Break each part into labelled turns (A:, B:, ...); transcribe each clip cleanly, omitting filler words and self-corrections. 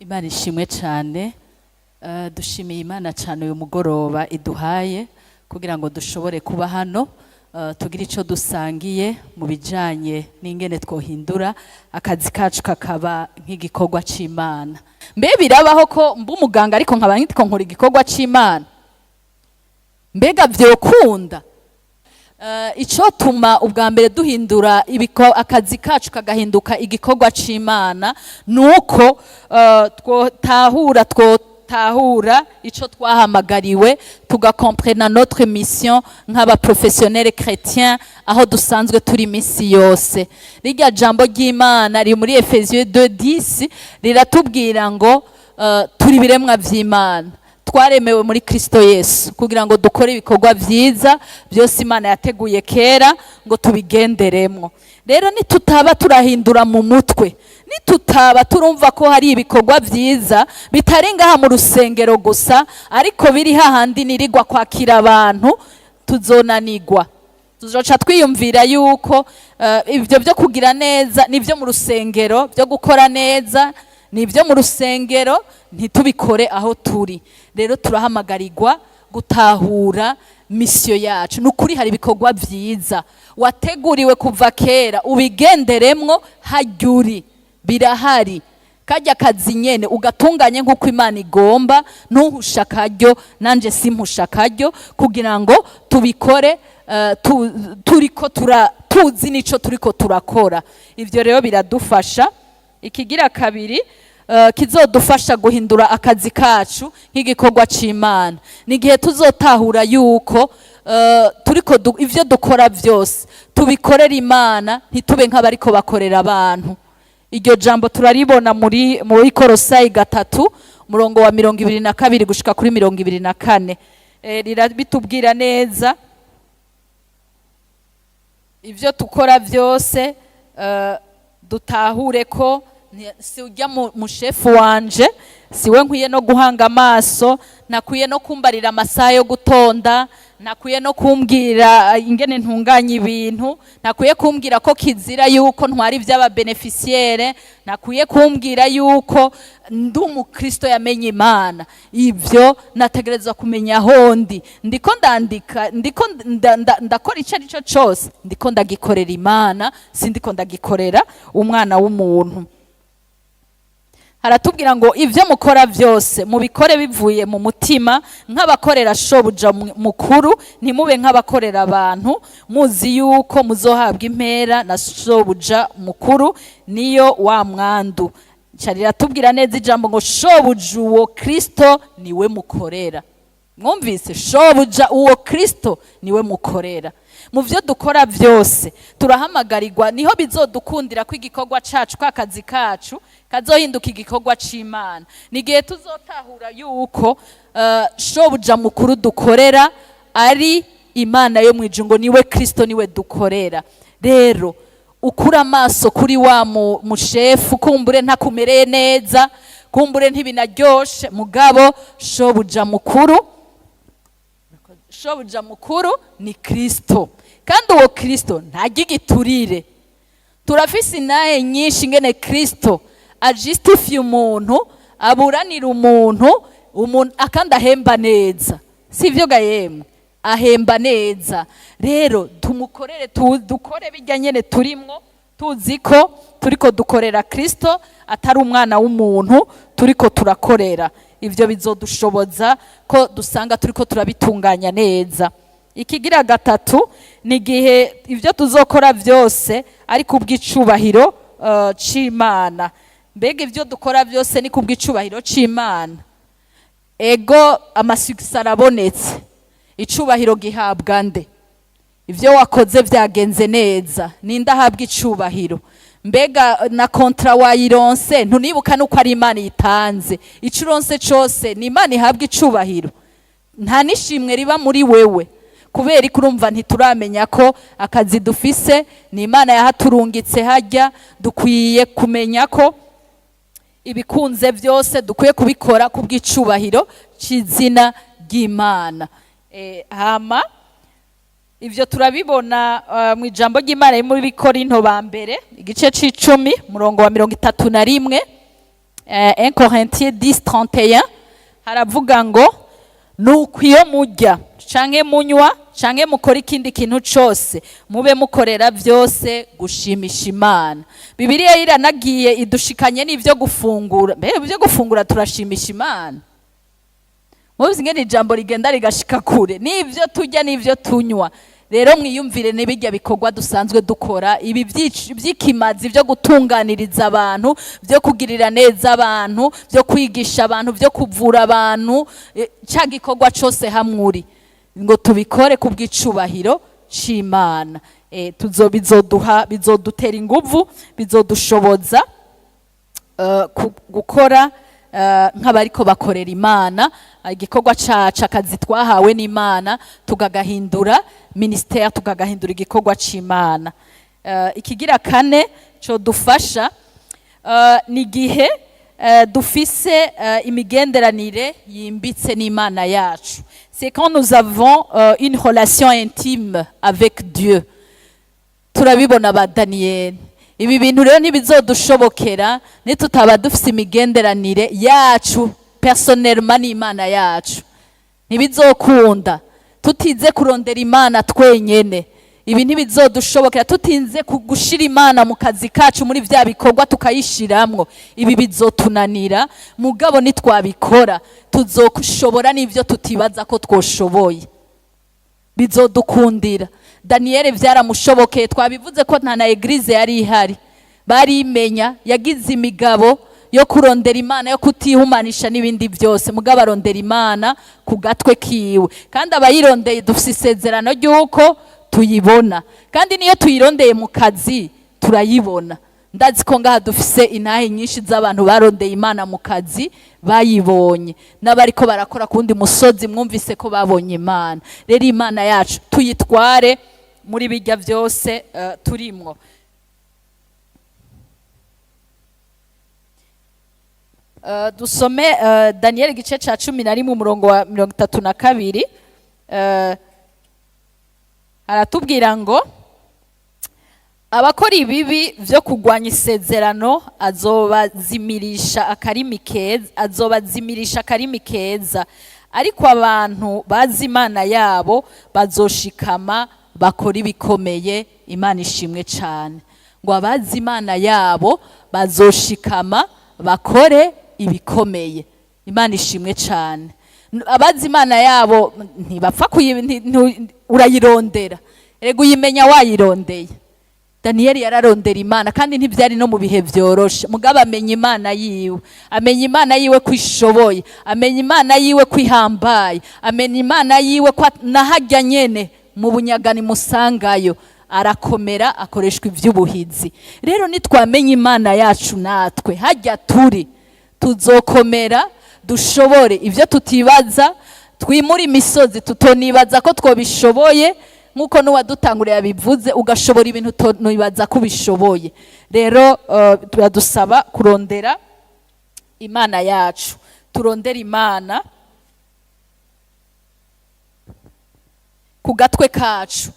A: Imana ishimwe cyane. Dushimiye Imana cyane uyu mugoroba iduhaye kugira ngo dushobore kuba hano tugire icyo dusangiye mu bijanye n'ingene twohindura akazi kacu kakaba nk'igikorwa c'Imana. Mbe birabaho ko mba umuganga ariko nkaba nkora igikorwa c'Imana? Mbega vyokunda? Ico tuma ubwa mbere duhindura akazi kacu kagahinduka igikorwa c'Imana nuko twotahura ico twahamagariwe tugakomprena notre mission nk'aba professionnels chrétiens aho dusanzwe turi misi yose. Rirya jambo ry'Imana riri muri Efesiens 2:10 riratubwira ngo turi biremwa vy'Imana, twaremewe muri Kristo Yesu kugira ngo dukore ibikorwa vyiza byose Imana yateguye kera ngo tubigenderemwo. Rero nitutaba turahindura mu mutwe, nitutaba turumva ko hari ibikorwa vyiza bitari ngaha mu rusengero gusa ariko biri hahandi nirigwa kwakira abantu, tuzonanigwa. Tuzoca twiyumvira yuko ivyo byo kugira neza nivyo mu rusengero, byo gukora neza nivyo mu rusengero, ntitubikore aho turi. Rero turahamagarirwa gutahura mission yacu. Nukuri hari ibikorwa vyiza wateguriwe kuva kera ubigenderemwo, haryuri birahari. Kajya kazi nyene ugatunganye nk'uko Imana igomba, ntuhusha akaryo nanje simpusha akaryo kugira ngo tubikore turiko tuzi nico turiko turakora. Ivyo rero biradufasha. Ikigira kabiri kizodufasha guhindura akazi kacu nk'igikorwa c'Imana n'igihe tuzotahura yuko turiko ivyo dukora vyose tubikorera Imana, ntitube nk'abariko bakorera abantu. Iryo jambo turaribona muri Kolosayi 3 umurongo wa 22 gushika kuri 24. Rirabitubwira neza ivyo tukora vyose dutahure ko si ujya mu shefu wanje, siwe nkwiye no guhanga amaso, nakwiye no kumbarira amasaha yo gutonda, nakwiye no kumbwira ingene ntunganya ibintu, nakwiye kumbwira ko kizira yuko ntwari ivy'aba beneficiaire, nakwiye kumbwira yuko ndi umukristo yamenye Imana. Ivyo nategerezwa kumenya hondi ndiko ndandika, ndiko ndakora ico ari cyo cyose ndiko ndagikorera Imana, sindiko ndagikorera umwana w'umuntu. Haratubwira ngo ivyo mukora vyose mubikore bivuye mu mutima nk'abakorera shobuja mukuru, ntimube nk'abakorera abantu, muzi yuko muzohabwa impera na shobuja mukuru niyo wa mwandu. Riratubwira neza ijambo ngo shobuja uwo Kristo niwe mukorera. Mwumvise? Shobuja uwo Kristo niwe mukorera. Mu vyo dukora vyose turahamagarirwa, niho bizodukundira ko igikorwa cacu kw'akazi kacu kazohinduka igikorwa c'Imana. Nigihe tuzotahura yuko shobuja mukuru dukorera ari Imana yo mwijuru, ngo niwe Kristo niwe dukorera. Rero ukura amaso kuri wa mushefu, kumbure ntakumereye neza, kumbure ntibinaryoshe, mugabo shobuja mukuru ni Kristo, kandi uwo Kristo ntagigiturire. Turafise inahe nyinshi ngene Kristo ajustifie umuntu, aburanira umuntu akandi ahemba neza. Sivyo ga yemwe? Ahemba neza. Rero tumukorere, dukore bijya nyene turimwo, tuzi ko turiko dukorera Kristo atari umwana w'umuntu turiko turakorera. Ivyo bizodushoboza ko dusanga turiko turabitunganya neza. Ikigira gatatu ni gihe ivyo tuzokora vyose ari kubw'icubahiro c'Imana. Mbega ivyo dukora vyose ni kubw'icubahiro c'Imana? Ego amasuccess arabonetse, icubahiro gihabwa nde? Ivyo wakoze vyagenze neza, ninde ahabwa icubahiro? Mbega na kontra wayironse ntunibuka nuko ari Imana yitanze? Icuronse cose ni Imana ihabwa icubahiro, nta nishimwe riba muri wewe, kubera kurumva ntituramenya ko akazi dufise ni Imana yahaturungitse. Hajya dukwiye kumenya ko ibikunze vyose dukwiye kubikora kubw'icubahiro c'izina ry'Imana. Hama ivyo turabibona mu ijambo ry'Imana muri Korinto ba mbere igice c'10 umurongo wa 31. 1 Corinthiens 10:31 haravuga ngo nuko iyo murya canke munywa canke mukora ikindi kintu cose mube mukorera vyose gushimisha Imana. Bibiliya iranagiye idushikanye n'ivyo gufungura. Mbe ivyo gufungura turashimisha Imana? Mubizi ngene ijambo rigenda rigashika kure. N'ivyo turya n'ivyo tunywa. Rero mwiyumvire n'ibijya bikorwa dusanzwe dukora ibi by'ikimazi byo gutunganiriza abantu, byo kugirira neza abantu, byo kwigisha abantu, byo kuvura abantu, cya gikorwa cyose hamwuri ngo tubikore ku bw'icubahiro c'Imana. Bizodutera inguvu, bizodushoboza gukora nk'abariko bakorera Imana, igikorwa cacu akazi twahawe n'Imana tugagahindura ministère, tugagahindura igikorwa c'Imana. Ikigira kane cyo dufasha ni gihe dufise imigenderanire yimbitse n'Imana yacu. C'est quand nous avons une relation intime avec Dieu. Turabibona ba Daniel. Ibi bintu rero ntibizodushobokera nitutaba dufise imigenderanire yacu personnellement n'Imana yacu. Ntibizokunda tutize kurondera Imana twenyene. Ibi ntibizodushobokera tutinze gushira Imana mu kazi kacu muri vya bikorwa tukayishiramwo. Ibi bizotunanira, mugabo nitwabikora tuzokushobora n'ivyo tutibaza ko twoshoboye. Bizodukundira. Daniel vyaramushobokeye, twabivuze ko nta na eglise yari ihari. Barimenya, yagize imigabo yo kurondera Imana, yo kutihumanisha n'ibindi byose, mugabo arondera Imana ku gatwe kiwe. Kandi abayirondeye dufise isezerano ry'uko tuyibona, kandi niyo tuyirondeye mu kazi turayibona. Ndazi ko ngaha dufise intahe nyinshi z'abantu barondeye Imana mu kazi bayibonye, n'abariko barakora kundi musozi mwumvise ko babonye Imana. Rero Imana yacu tuyitware muri bijya byose turimwo. Dusome Daniel igice ca 11 umurongo wa 32. Aratubwira ngo abakora ibibi vyo kugwanya isezerano azobazimirisha akarimi keza, ariko abantu bazi Imana yabo bazoshikama bakora ibikomeye. Imana ishimwe cyane. Ngo abazi Imana yabo bazoshikama bakore ibikomeye. Imana ishimwe cyane. Abazi Imana yabo ntibapfa urayirondera, ego uyimenya wayirondeye. Daniel yararondera Imana kandi ntibyari no mu bihe byoroshe, mugabo amenya Imana yiwe, amenya Imana yiwe kwishoboye, amenya Imana yiwe kwihambaye, amenya Imana yiwe kwa nahajya nyene mu bunyagani musangayo, arakomera akoreshwa ivy'ubuhizi. Rero nitwamenya Imana yacu natwe hajya turi tuzokomera, dushobore ivyo tutibaza, twimura imisozi tutonibaza ko twobishoboye, nkuko n'uwadutanguriye yabivuze, ugashobora ibintu tonibaza ko bishoboye. Rero turadusaba kurondera Imana yacu, turondera Imana ku gatwe kacu.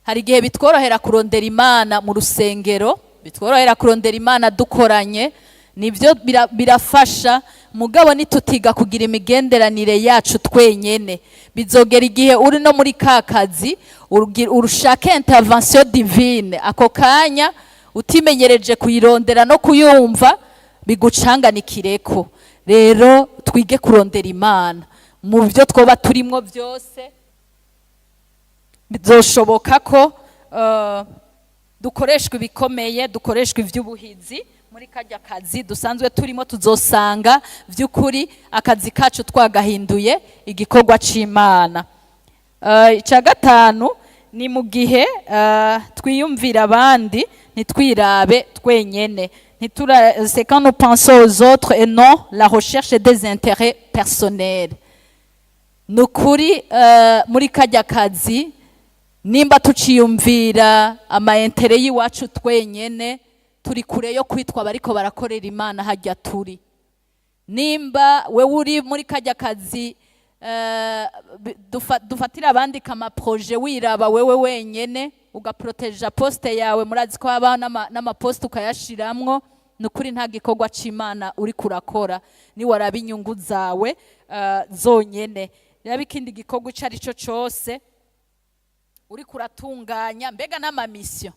A: Hari igihe bitworohera kurondera Imana mu rusengero, bitworohera kurondera Imana dukoranye, nivyo birafasha, mugabo nitutiga kugira imigenderanire yacu twenyene, bizogera igihe uri no muri kakazi urushaka intervention divine, ako kanya utimenyereje kuyirondera no kuyumva bigucanganikireko. Rero twige kurondera Imana mu byo twoba turimwo byose. Bizoshoboka ko dukoreshwa ibikomeye, dukoreshwa ivy'ubuhizi muri kajya kazi dusanzwe turimo. Tuzosanga vy'ukuri akazi kacu twagahinduye igikorwa c'Imana. Ica gatanu ni mu gihe twiyumvira abandi ntitwirabe twenyene. C'est quand nous pensons aux autres et non la recherche des intérêts personnels. Nukuri muri kajya kazi nimba tuciyumvira ama intérêt yiwacu twenyene, turi kure yo kwitwa bariko barakorera Imana hajya turi. Nimba we uri muri kajya kazi dufatira abandi kama projet wiraba wewe wenyene ugaproteja poste yawe, murazi ko haba n'ama poste ukayashiramwo nukuri nta gikorwa c'Imana uri kurakora ni waraba inyungu zawe zonyene. Yaba ikindi gikorwa ico ari cyo cyose uri kuratunganya, mbega n'amamisyo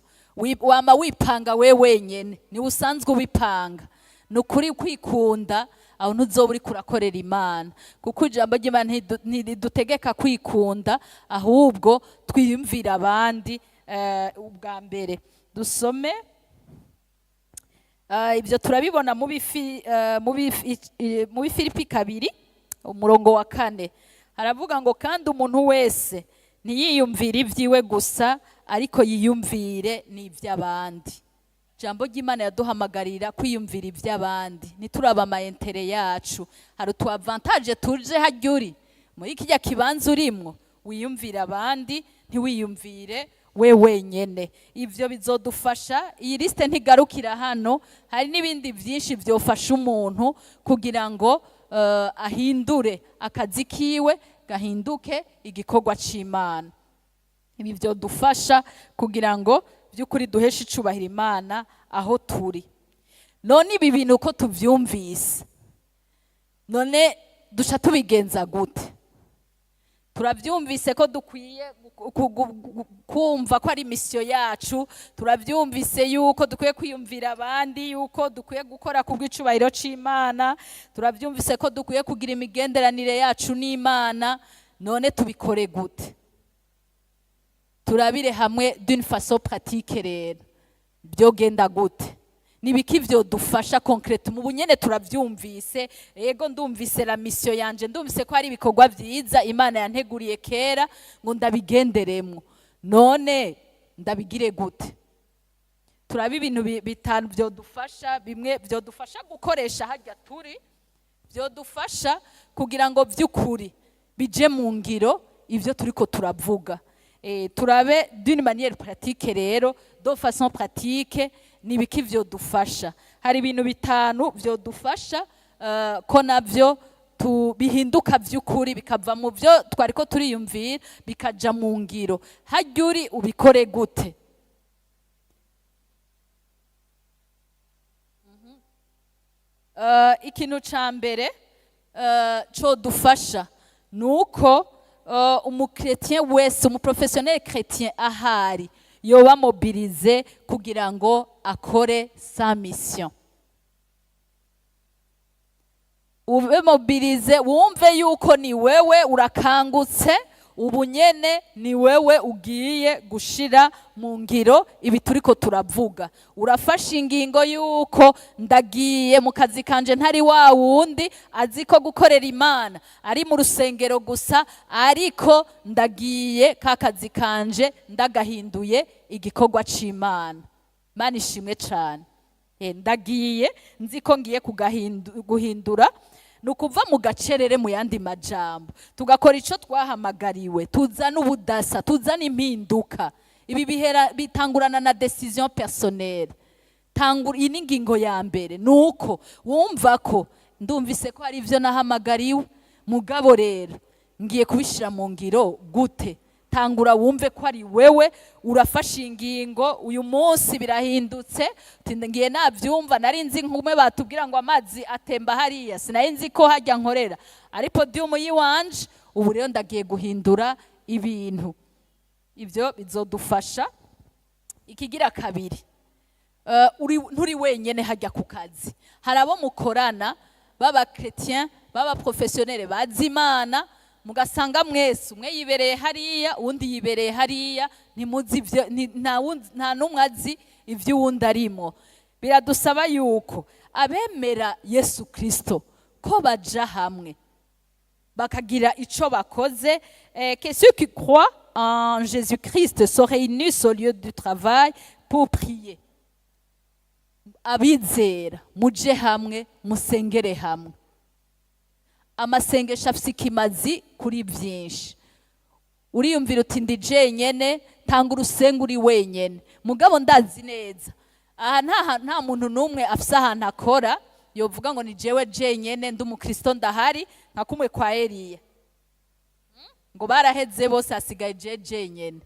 A: wama wipanga we wenyene, ni usanzwe ubipanga. Nukuri kwikunda aho ntuzoba uri kurakorera Imana, kuko ijambo ry'Imana ntidutegeka kwikunda, ahubwo twiyumvira abandi ubwa mbere. Dusome ibyo turabibona mu Filipi 2 umurongo wa 4 haravuga ngo kandi umuntu wese ntiyiyumvire ibyiwe gusa, ariko yiyumvire n'iby'abandi. Jambo ry'Imana yaduhamagarira kwiyumvira iby'abandi, ntituraba amayentere yacu. Hari utu avantage tuje hajyuri muri kijya kibanza urimwo, wiyumvira abandi ntiwiyumvire we wenyene. Ivyo bizodufasha. Iyi liste ntigarukira hano, hari n'ibindi byinshi byofasha umuntu kugira ngo ahindure akazi kiwe gahinduke igikorwa c'Imana. Ibi byo dufasha kugira ngo by'ukuri duheshe icubahiro Imana aho turi. None ibi bintu uko tuvyumvise, none duca tubigenza gute? Turavyumvise ko dukwiye kumva ko ari misiyo yacu, turavyumvise yuko dukwiye kwiyumvira abandi, yuko dukwiye gukora kubw'icubahiro c'Imana, turavyumvise ko dukwiye kugira imigenderanire yacu n'Imana. None tubikore gute? Turabire hamwe d'une façon pratique rero byogenda gute, nibiki byo dufasha concrete mu bunyene. Turavyumvise, yego ndumvise la mission yanje, ndumvise ko hari ibikorwa byiza Imana yanteguriye kera ngo ndabigenderemwo. None ndabigire gute? Turabi ibintu bitanu byo dufasha, bimwe byo dufasha gukoresha hajya turi, byo dufasha kugira ngo by'ukuri bije mu ngiro ivyo turiko turavuga. Turabe d'une manière pratique rero, de façon pratique, nibiki vyo dufasha. Hari ibintu bitanu vyo dufasha ko navyo bihinduka vy'ukuri, bikava mu vyo twariko turiyumvira bikaja mu ngiro. Hajyuri ubikore gute? Ikintu ca mbere cyo dufasha nuko umukretien wese, umuprofessionnel chrétien ahari yoba mobilize kugira ngo akore sa mission. Ube mobilize, wumve yuko ni wewe urakangutse, ubunyene ni wewe ugiye gushira mu ngiro ibi turiko turavuga. Urafasha ingingo yuko ndagiye mu kazi kanje ntari wa wundi aziko gukorera Imana, ari mu rusengero gusa, ariko ndagiye ka kazi kanje ndagahinduye igikorwa c'Imana. Imana ishimwe cyane. Ndagiye nziko ngiye guhindura, nukuva mu gacerere mu yandi majambo, tugakora ico twahamagariwe, tuzana ubudasa, tuzana impinduka. Ibi bitangurana na decision personnelle. Iyi ni ingingo ya mbere, nuko wumva ko ndumvise ko hari ivyo nahamagariwe, mugabo rero ngiye kubishira mu ngiro gute? Tangura wumve ko ari wewe urafasha ingingo. Uyu munsi birahindutse, ngiye navyumva, nari nzi nkume batubwira ngo amazi atemba hariya, sinari nzi ko hajya nkorera ari podium yiwanje. Ubu rero ndagiye guhindura ibintu. Ibyo bizodufasha. Ikigira kabiri, nturi wenyene hajya ku kazi, hari abo mukorana baba chrétien baba professionnel bazi Imana, mugasanga mwese umwe yibereye hariya uwundi yibereye hariya, ntimuzi nta numwe azi ivyo uwundi arimo. Biradusaba yuko abemera Yesu Kristo ko baja hamwe bakagira ico bakoze, que ceux qui croient en Jésus-Christ se réunissent au lieu du travail pour prier. Abizera muje hamwe, musengere hamwe. Amasengesho afise ikimazi kuri byinshi. Uriyumvira uti ndi jenyene, tanga urusenga uri wenyene. Mugabo ndazi neza, aha nta muntu numwe afise ahantu akora yovuga ngo ni jewe jenyene ndi umukristo ndahari, nka kumwe kwa Eliya ngo baraheze bose hasigaye jenyene.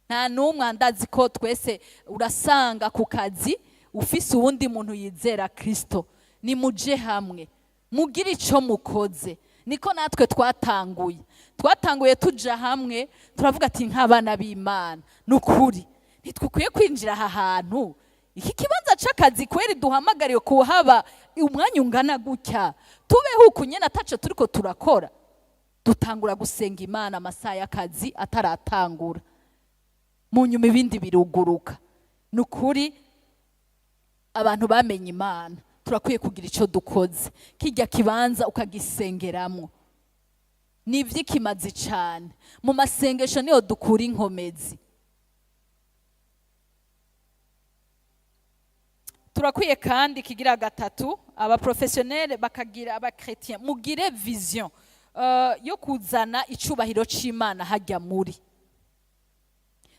A: Nta numwe. Ndazi ko twese urasanga ku kazi ufise uwundi muntu yizera Kristo, ni muje hamwe mugire ico mukoze. Niko natwe twatanguye tuja hamwe, turavuga ati nk'abana b'Imana nukuri ntitwukwiye kwinjira aha hantu, iki kibanza c'akazi kweri duhamagariwe kuhaba umwanya ungana gutya, tubeho ukunyene ataco turiko turakora. Dutangura gusenga Imana amasaha y'akazi ataratangura, mu nyuma ibindi biruguruka. Nukuri abantu bamenye Imana turakwiye kugira ico dukoze, kijya kibanza ukagisengeramwo nivyikimazi cane. Mu masengesho niyo dukura inkomezi. Turakwiye kandi kigira gatatu, aba professionnel bakagira aba chrétien mugire vision yo kuzana icubahiro c'Imana hajya muri.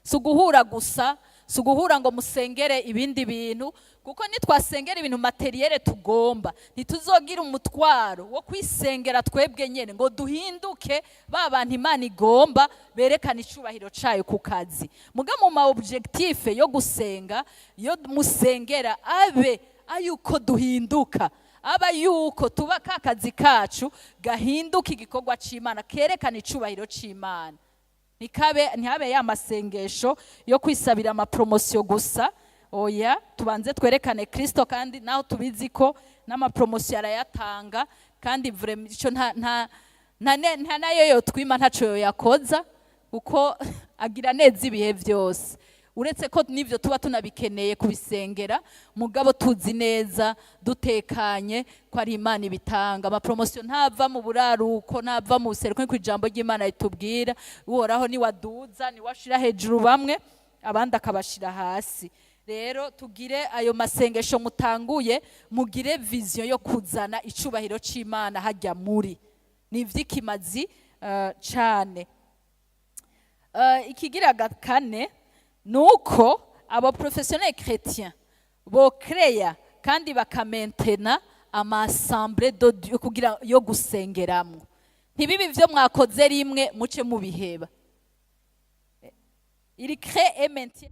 A: Suguhura gusa, suguhura ngo musengere ibindi bintu, kuko nitwasengera ibintu materiere tugomba ntituzogira umutwaro wo kwisengera twebwe nyene ngo duhinduke ba bantu Imana igomba berekana icubahiro cayo ku kazi. Muga mu ma objectif yo gusenga, yo musengera abe ayuko duhinduka, aba yuko tuba kakazi kacu gahinduka igikorwa c'Imana, kerekana icubahiro c'Imana. Ntihabe ya masengesho yo kwisabira ama promotion gusa. Oya, tubanze twerekane Kristo, kandi naho tubizi ko n'ama promotion arayatanga, kandi vraiment ico nta nayo yo twima ntaco yo yakoza, kuko agira neza ibihe vyose. Uretse ko nivyo tuba tunabikeneye kubisengera, mugabo tuzi neza dutekanye ko ari Imana ibitanga. Ama promotion ntava mu buraruko, ntava mu seruko, ko ijambo ry'Imana ritubwira uhoraho ni waduza, ni washira hejuru bamwe abandi akabashira hasi. Rero tugire ayo masengesho mutanguye, mugire vision yo kuzana icubahiro c'Imana hajya muri. Nivyikimazi cane. Ikigira kane nuko abo professionnels chrétiens bo créer kandi bakamentena ama assemblée de Dieu kugira yo gusengeramwo. Ntibibi vyo mwakoze rimwe muce mubiheba. Il crée et maintient